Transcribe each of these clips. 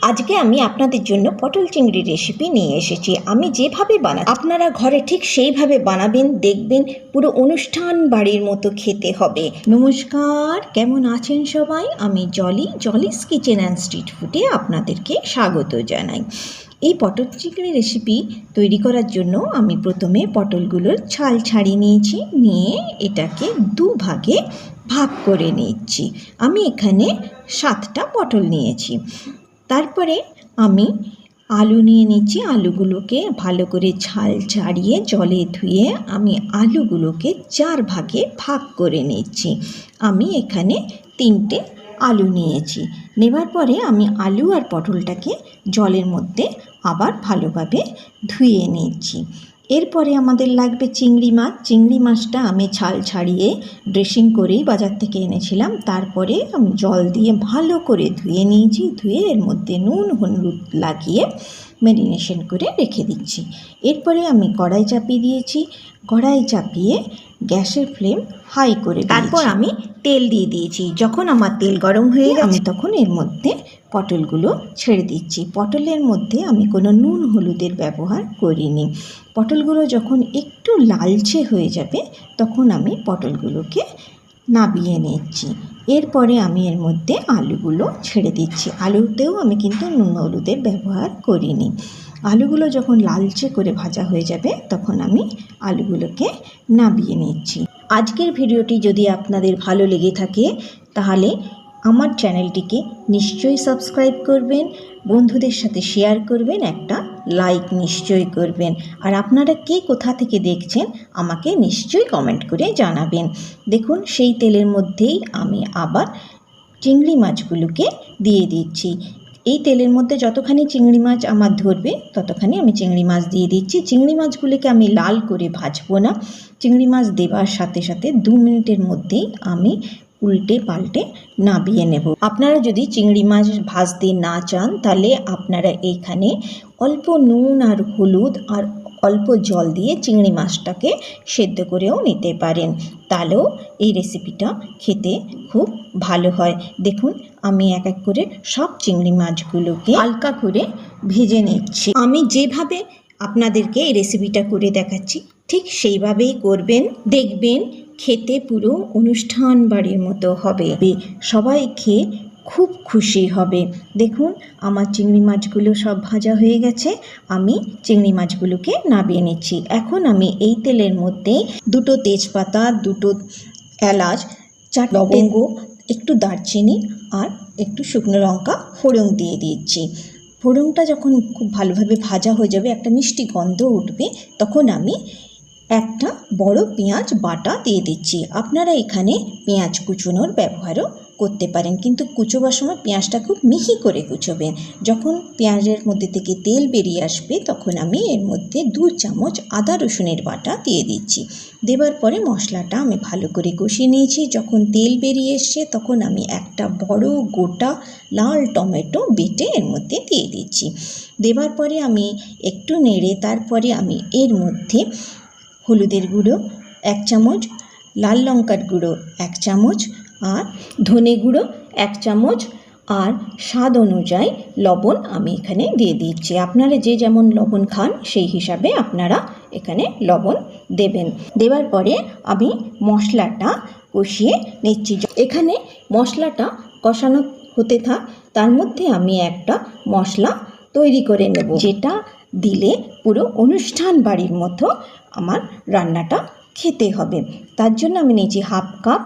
আজকে আমি আপনাদের জন্য পটল চিংড়ি রেসিপি নিয়ে এসেছি। আমি যেভাবে বানাই আপনারা ঘরে ঠিক সেইভাবে বানাবেন, দেখবেন পুরো অনুষ্ঠান বাড়ির মতো খেতে হবে। নমস্কার, কেমন আছেন সবাই? আমি জলিস কিচেন অ্যান্ড স্ট্রিট ফুডে আপনাদেরকে স্বাগত জানাই। এই পটল চিংড়ি রেসিপি তৈরি করার জন্য আমি প্রথমে পটলগুলোর ছাল ছাড়িয়ে নিয়েছি, নিয়ে এটাকে দুভাগে ভাগ করে নিচ্ছি। আমি এখানে 7টা পটল নিয়েছি। তারপরে আমি আলু নিয়ে নিচ্ছি। আলুগুলোকে ভালো করে ছাল ছাড়িয়ে জলে ধুয়ে আমি আলুগুলোকে 4 ভাগে ভাগ করে নিচ্ছি। আমি এখানে 3টে আলু নিয়েছি। নেবার পরে আমি আলু আর পটলটাকে জলের মধ্যে আবার ভালোভাবে ধুয়ে নিচ্ছি। এরপরে আমাদের লাগবে চিংড়ি মাছ। চিংড়ি মাছটা আমি ছাল ছাড়িয়ে ড্রেসিং করেই বাজার থেকে এনেছিলাম। তারপরে আমি জল দিয়ে ভালো করে ধুয়ে নিয়েছি। ধুয়ে এর মধ্যে নুন হলুদ লাগিয়ে ম্যারিনেশন করে রেখে দিচ্ছি। এরপরে আমি কড়াই চাপিয়ে দিয়েছি। কড়াই চাপিয়ে গ্যাসের ফ্লেম হাই করে তারপর আমি তেল দিয়ে দিয়েছি। যখন আমার তেল গরম হয়ে গেছে আমি তখন এর মধ্যে পটলগুলো ছেড়ে দিচ্ছি। পটলের মধ্যে আমি কোনো নুন হলুদের ব্যবহার করিনি। পটলগুলো যখন একটু লালচে হয়ে যাবে তখন আমি পটলগুলোকে নাবিয়ে নিচ্ছি। এরপরে আমি এর মধ্যে আলুগুলো ছেড়ে দিচ্ছি। আলুতেও আমি কিন্তু নুন হলুদের ব্যবহার করিনি। আলুগুলো যখন লালচে করে ভাজা হয়ে যাবে তখন আমি আলুগুলোকে নাবিয়ে নিচ্ছি। আজকের ভিডিওটি যদি আপনাদের ভালো লেগে থাকে তাহলে আমার চ্যানেলটিকে নিশ্চয়ই সাবস্ক্রাইব করবেন, বন্ধুদের সাথে শেয়ার করবেন, একটা লাইক নিশ্চয়ই করবেন। আর আপনারা কে কোথা থেকে দেখছেন আমাকে নিশ্চয়ই কমেন্ট করে জানাবেন। দেখুন সেই তেলের মধ্যেই আমি আবার চিংড়ি মাছগুলোকে দিয়ে দিচ্ছি। এই তেলের মধ্যে যতখানি চিংড়ি মাছ আমার ধরবে ততখানি আমি চিংড়ি মাছ দিয়ে দিচ্ছি। চিংড়ি মাছগুলিকে আমি লাল করে ভাজবো না। চিংড়ি মাছ দেওয়ার সাথে সাথে 2 মিনিটের মধ্যেই আমি উল্টে পাল্টে নাবিয়ে নেব। আপনারা যদি চিংড়ি মাছ ভাজতে না চান তাহলে আপনারা এইখানে অল্প নুন আর হলুদ আর অল্প জল দিয়ে চিংড়ি মাছটাকে সেদ্ধ করেও নিতে পারেন, তাহলেও এই রেসিপিটা খেতে খুব ভালো হয়। দেখুন আমি এক এক করে সব চিংড়ি মাছগুলোকে হালকা করে ভেজে নিচ্ছি। আমি যেভাবে আপনাদেরকে এই রেসিপিটা করে দেখাচ্ছি ঠিক সেইভাবেই করবেন, দেখবেন খেতে পুরো অনুষ্ঠান বাড়ির মতো হবে। সবাই খেয়ে খুব খুশি হবে। দেখুন আমার চিংড়ি মাছগুলো সব ভাজা হয়ে গেছে। আমি চিংড়ি মাছগুলোকে নাবিয়ে নিচ্ছি। এখন আমি এই তেলের মধ্যে 2টো তেজপাতা, 2টো এলাচ, 4 লবঙ্গ, একটু দারচিনি আর একটু শুকনো লঙ্কা ফোড়ন দিয়ে দিচ্ছি। ফোড়নটা যখন খুব ভালোভাবে ভাজা হয়ে যাবে, একটা মিষ্টি গন্ধ উঠবে, তখন আমি একটা বড় পেঁয়াজ বাটা দিয়ে দিচ্ছি। আপনারা এখানে পেঁয়াজ কুচোনোর ব্যবহারও করতে পারেন, কিন্তু কুচোবার সময় পেঁয়াজটা খুব মিহি করে কুচোবেন। যখন পেঁয়াজের মধ্যে থেকে তেল বেরিয়ে আসবে তখন আমি এর মধ্যে 2 চামচ আদা রসুনের বাটা দিয়ে দিচ্ছি। দেওয়ার পরে মশলাটা আমি ভালো করে কষিয়ে নিয়েছি। যখন তেল বেরিয়ে এসছে তখন আমি একটা বড় গোটা লাল টমেটো বেটে এর মধ্যে দিয়ে দিচ্ছি। দেওয়ার পরে আমি একটু নেড়ে তারপরে আমি এর মধ্যে হলুদের গুঁড়ো 1 চামচ, লাল লঙ্কার গুঁড়ো 1 চামচ আর ধনে গুঁড়ো 1 চামচ আর স্বাদ অনুযায়ী লবণ আমি এখানে দিয়ে দিচ্ছি। আপনারা যে যেমন লবণ খান সেই হিসাবে আপনারা এখানে লবণ দেবেন। দেওয়ার পরে আমি মশলাটা কষিয়ে নিচ্ছি। এখানে মশলাটা কষানো হতে থাক, তার মধ্যে আমি একটা মশলা তৈরি করে নেব, যেটা দিলে পুরো অনুষ্ঠান বাড়ির মতো আমার রান্নাটা খেতে হবে। তার জন্য আমি নিয়েছি 1/2 কাপ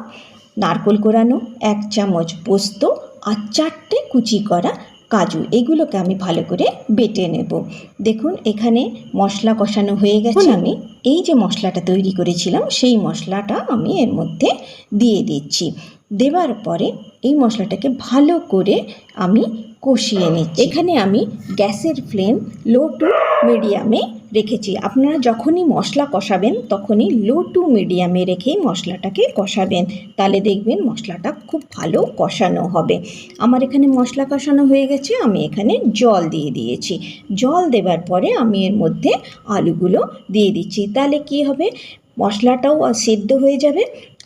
নারকেল কোরানো, 1 চামচ পোস্ত আর 4টে কুচি করা কাজু। এগুলোকে আমি ভালো করে বেটে নেব। দেখুন এখানে মশলা কষানো হয়ে গেছে। আমি এই যে মশলাটা তৈরি করেছিলাম সেই মশলাটা আমি এর মধ্যে দিয়ে দিচ্ছি। দেওয়ার পরে এই মশলাটাকে ভালো করে আমি কষিয়ে নিচ্ছি। এখানে আমি গ্যাসের ফ্লেম লো টু মিডিয়ামে রেখেছি। আপনারা যখনই মশলা কষাবেন তখনই লো টু মিডিয়ামে রেখেই মশলাটাকে কষাবেন, তাহলে দেখবেন মশলাটা খুব ভালো কষানো হবে। আমার এখানে মশলা কষানো হয়ে গেছে। আমি এখানে জল দিয়ে দিয়েছি। জল দেওয়ার পরে আমি এর মধ্যে আলুগুলো দিয়ে দিচ্ছি। তাহলে কি হবে, মশলাটাও সেদ্ধ হয়ে যাবে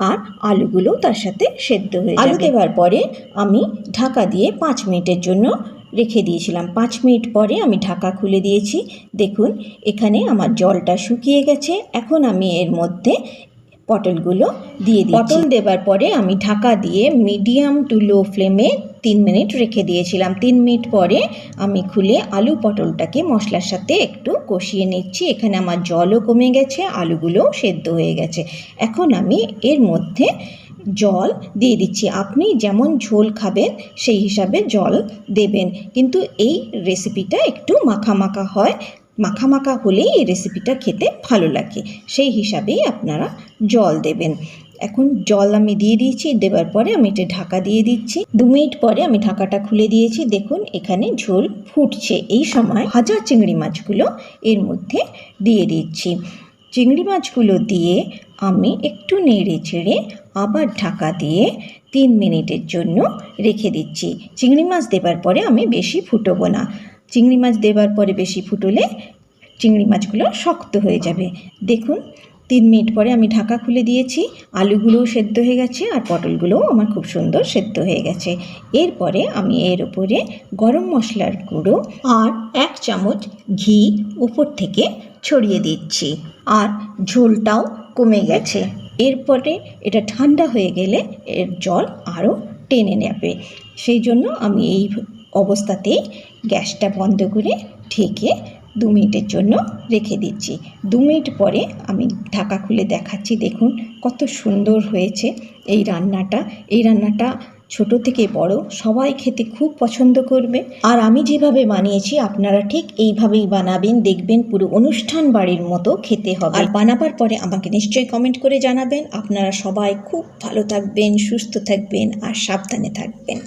আর আলুগুলোও তার সাথে সেদ্ধ হয়ে যাবে। আলু দেওয়ার পরে আমি ঢাকা দিয়ে 5 মিনিটের জন্য রেখে দিয়েছিলাম। 5 মিনিট পরে আমি ঢাকা খুলে দিয়েছি। দেখুন এখানে আমার জলটা শুকিয়ে গেছে। এখন আমি এর মধ্যে পটলগুলো দিয়ে দিচ্ছি। পটল দেবার পরে আমি ঢাকা দিয়ে মিডিয়াম টু লো ফ্লেমে 3 মিনিট রেখে দিয়েছিলাম। 3 মিনিট পরে আমি খুলে আলু পটলটাকে মশলার সাথে একটু কষিয়ে নিচ্ছি। এখানে আমার জলও কমে গেছে, আলুগুলোও সেদ্ধ হয়ে গেছে। এখন আমি এর মধ্যে জল দিয়ে দিচ্ছি। আপনি যেমন ঝোল খাবেন সেই হিসাবে জল দেবেন, কিন্তু এই রেসিপিটা একটু মাখা মাখা হয়। মাখা মাখা হলেই এই রেসিপিটা খেতে ভালো লাগে, সেই হিসাবেই আপনারা জল দেবেন। এখন জল আমি দিয়ে দিয়েছি। দেবার পরে আমি এটা ঢাকা দিয়ে দিচ্ছি। 2 মিনিট পরে আমি ঢাকাটা খুলে দিয়েছি। দেখুন এখানে ঝোল ফুটছে। এই সময় ভাজা চিংড়ি মাছগুলো এর মধ্যে দিয়ে দিচ্ছি। চিংড়ি মাছগুলো দিয়ে আমি একটু নেড়ে চেড়ে আবার ঢাকা দিয়ে 3 মিনিটের জন্য রেখে দিচ্ছি। চিংড়ি মাছ দেবার পরে আমি বেশি ফুটবো না। চিংড়ি মাছ দেবার পরে বেশি ফুটলে চিংড়ি মাছগুলো শক্ত হয়ে যাবে। দেখুন 3 মিনিট পরে আমি ঢাকা খুলে দিয়েছি। আলুগুলোও সেদ্ধ হয়ে গেছে আর পটলগুলোও আমার খুব সুন্দর সেদ্ধ হয়ে গেছে। এরপরে আমি এর উপরে গরম মশলার গুঁড়ো আর 1 চামচ ঘি উপর থেকে ছড়িয়ে দিচ্ছি। আর ঝোলটাও কমে গেছে। এরপরে এটা ঠান্ডা হয়ে গেলে এর জল আরও টেনে নেবে। সেই জন্য আমি এই অবস্থাতেই গ্যাসটা বন্ধ করে ঢেকে 2 মিনিটের জন্য রেখে দিচ্ছি। 2 মিনিট পরে আমি ঢাকা খুলে দেখাচ্ছি। দেখুন কত সুন্দর হয়েছে এই রান্নাটা। এই রান্নাটা ছোট থেকে বড় সবাই খেতে খুব পছন্দ করবে। আর আমি যেভাবে বানিয়েছি আপনারা ঠিক এইভাবেই বানাবেন, দেখবেন পুরো অনুষ্ঠান বাড়ির মতো খেতে হবে। আর বানাবার পরে আমাকে নিশ্চয়ই কমেন্ট করে জানাবেন। আপনারা সবাই খুব ভালো থাকবেন, সুস্থ থাকবেন আর সাবধানে থাকবেন।